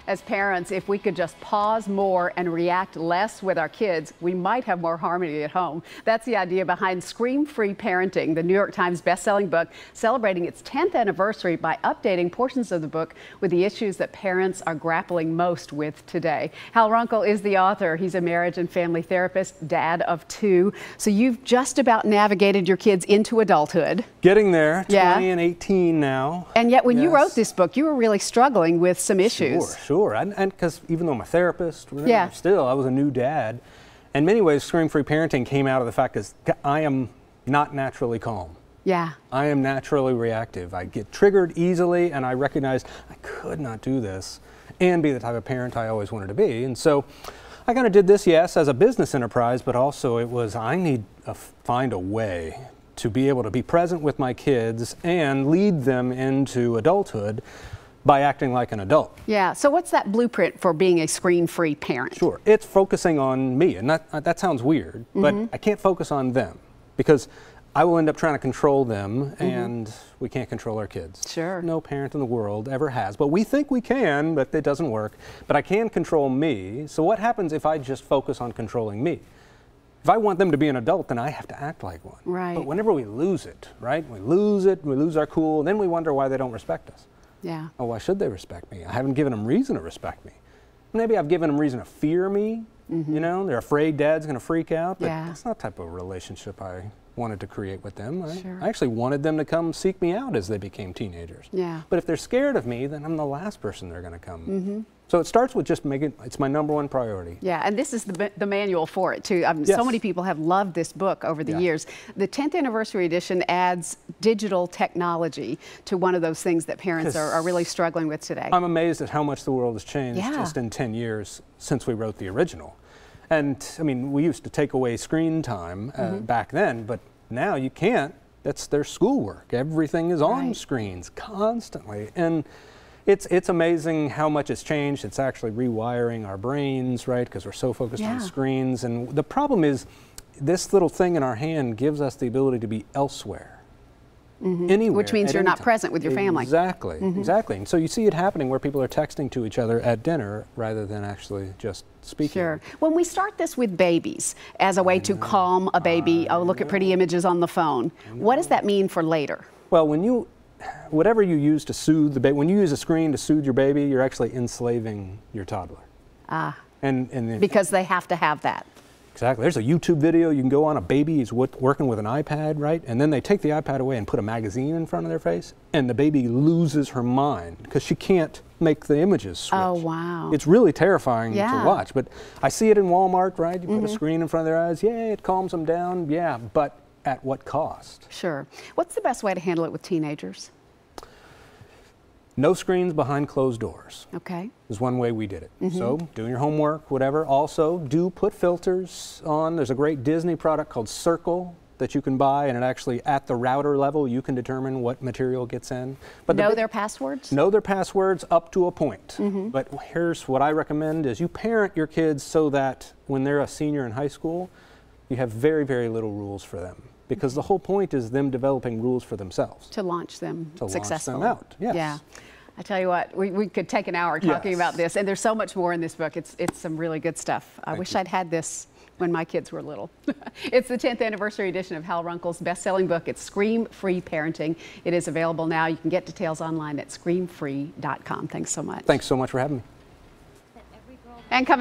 As parents, if we could just pause more and react less with our kids, we might have more harmony at home. That's the idea behind Scream-Free Parenting, the New York Times best-selling book celebrating its 10th anniversary by updating portions of the book with the issues that parents are grappling most with today. Hal Runkle is the author. He's a marriage and family therapist, dad of 2. So you've just about navigated your kids into adulthood. Getting there, 20 and 18 now. And yet when you wrote this book, you were really struggling with some issues. Sure. And because even though I'm a therapist, still I was a new dad. In many ways, Scream-Free Parenting came out of the fact that I am not naturally calm. Yeah. I am naturally reactive. I get triggered easily, and I recognize I could not do this and be the type of parent I always wanted to be. And so I kind of did this, yes, as a business enterprise, but also it was I need to find a way to be able to be present with my kids and lead them into adulthood by acting like an adult. Yeah, so what's that blueprint for being a screen-free parent? Sure, it's focusing on me, and that sounds weird, but I can't focus on them because I will end up trying to control them, and we can't control our kids. Sure. No parent in the world ever has, but we think we can, but it doesn't work. But I can control me, so what happens if I just focus on controlling me? If I want them to be an adult, then I have to act like one. Right. But whenever we lose it, right? We lose it, we lose our cool, and then we wonder why they don't respect us. Yeah. Oh, why should they respect me? I haven't given them reason to respect me. Maybe I've given them reason to fear me. You know, they're afraid dad's going to freak out. But that's not the type of relationship I wanted to create with them. I actually wanted them to come seek me out as they became teenagers. Yeah. But if they're scared of me, then I'm the last person they're going to come. So it starts with just making it's my #1 priority. Yeah, and this is the manual for it too. So many people have loved this book over the years. The 10th anniversary edition adds digital technology to one of those things that parents are really struggling with today. I'm amazed at how much the world has changed just in 10 years since we wrote the original. And I mean, we used to take away screen time back then, but now you can't. That's their schoolwork. Everything is on screens constantly. And it's amazing how much it's changed. It's actually rewiring our brains, right? Because we're so focused on screens. And the problem is this little thing in our hand gives us the ability to be elsewhere. Anywhere, which means you're not present with your family. Exactly, exactly. And so you see it happening where people are texting to each other at dinner rather than actually just speaking. Sure. When we start this with babies as a way to calm a baby, look at pretty images on the phone, what does that mean for later? Well, whatever you use to soothe the baby, when you use a screen to soothe your baby, you're actually enslaving your toddler. Because they have to have that. Exactly. There's a YouTube video you can go on. A baby is working with an iPad, right? And then they take the iPad away and put a magazine in front of their face, and the baby loses her mind because she can't make the images switch. Oh, wow. It's really terrifying to watch. But I see it in Walmart, right? You put a screen in front of their eyes. Yeah, it calms them down. Yeah, but at what cost? Sure. What's the best way to handle it with teenagers? No screens behind closed doors. Okay. Is one way we did it. So doing your homework, whatever. Also, do put filters on. There's a great Disney product called Circle that you can buy, and it actually, at the router level, you can determine what material gets in. But know their passwords? Know their passwords up to a point. But here's what I recommend is you parent your kids so that when they're a senior in high school, you have very, very little rules for them. Because the whole point is them developing rules for themselves. To launch them successfully. To launch them out, yes. Yeah. I tell you what, we could take an hour talking about this, and there's so much more in this book. It's some really good stuff. I wish I'd had this when my kids were little. It's the 10th anniversary edition of Hal Runkle's best-selling book. It's Scream-Free Parenting. It is available now. You can get details online at screamfree.com. Thanks so much. Thanks so much for having me. And coming